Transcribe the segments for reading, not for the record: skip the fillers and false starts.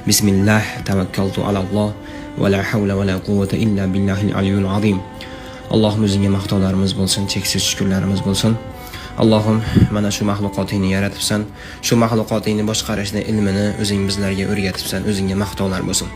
Bismillah, tavakkaltu alalloh va la havla va la quvvata illa billahil aliyyil azim. Allohim o'zingga maqtovlarimiz bo'lsin, cheksiz shukrlarimiz bo'lsin. Allohim, mana shu mahluqotingni yaratibsan, shu mahluqotingni boshqarishni ilmini o'zing bizlarga o'rgatibsan, o'zingga maqtovlar bo'lsin.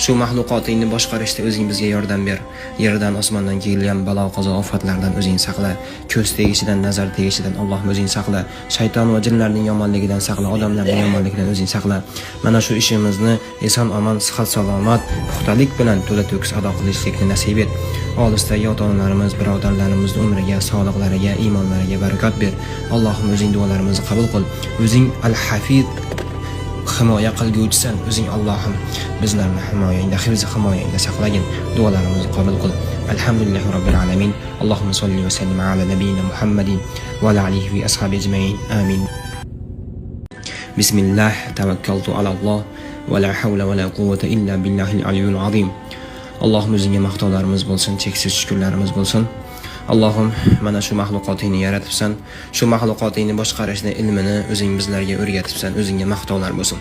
Shu mahluqotingni boshqarishda o'zing bizga yordam ber. Yerdan osmondan kelgan balo qazo ofatlardan o'zing saqla. Ko'z tegishidan, nazar tegishidan Allohim o'zing saqla. Shayton va jinlarning yomonligidan saqla, odamlarning yomonligidan o'zing saqla. Mana shu ishimizni eson omon, sihat salomat, puxtalik bilan to'la to'kis ado qilishlikni nasib et. Olisdagi ota-onalarimiz, birodarlarimizni umriga, sog'liqlariga, iymonlariga barakat ber. Allohim o'zing duolarimizni qabul qil. O'zing al-Hafiz, himoya qilguvchisan. O'zing Allohim bizlarni himoyangda, himoyangda saqlagin. Duolarimizni qabul qil. Alhamdulillahi robbil alamin. Allohumma solli va sallim ala nabiyyina Muhammadin va ala alihi va ashabihi ajmain. Amin. Bismillah, tavakkaltu alalloh va la havla va la quvvata illa billahil aliyyil azim. Allohim o'zingga maqtovlarimiz bo'lsin, cheksiz shukrlarimiz bo'lsin. Allohim, mana shu mahluqotingni yaratibsan, shu mahluqotingni boshqarishni ilmini o'zing bizlarga o'rgatibsan, o'zingga maqtovlar bo'lsin.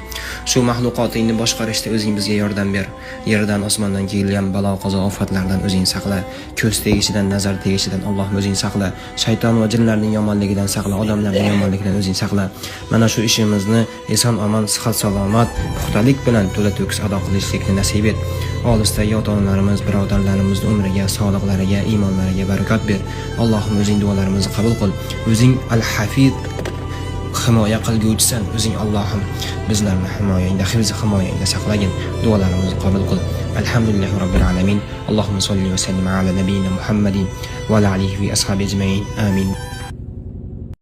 Shu mahluqotingni boshqarishda o'zing bizga yordam ber. Yerdan osmondan kelgan balo qazo ofatlardan o'zing saqla. Ko'z tegishidan, nazar tegishidan Allohim o'zing saqla. Shayton va jinlarning yomonligidan saqla, odamlarning yomonligidan o'zing saqla. Mana shu ishimizni eson omon, sihat salomat, puxtalik bilan to'la to'kis ado qilishlikni nasib et. Olisdagi ota-onalarimiz, birodarlarimizni umriga, sog'liqlariga, iymonlariga barakat ber. Allohim o'zing duolarimizni qabul qil. O'zing al-Hafiz, himoya qilguvchisan. O'zing Allohim bizlarni himoyangda, himoyangda saqlagin. Duolarimizni qabul qil. Alhamdulillahi robbil alamin. Allohumma solli va sallim ala nabiyyina Muhammadin va ala alihi va ashabihi ajmain. Amin.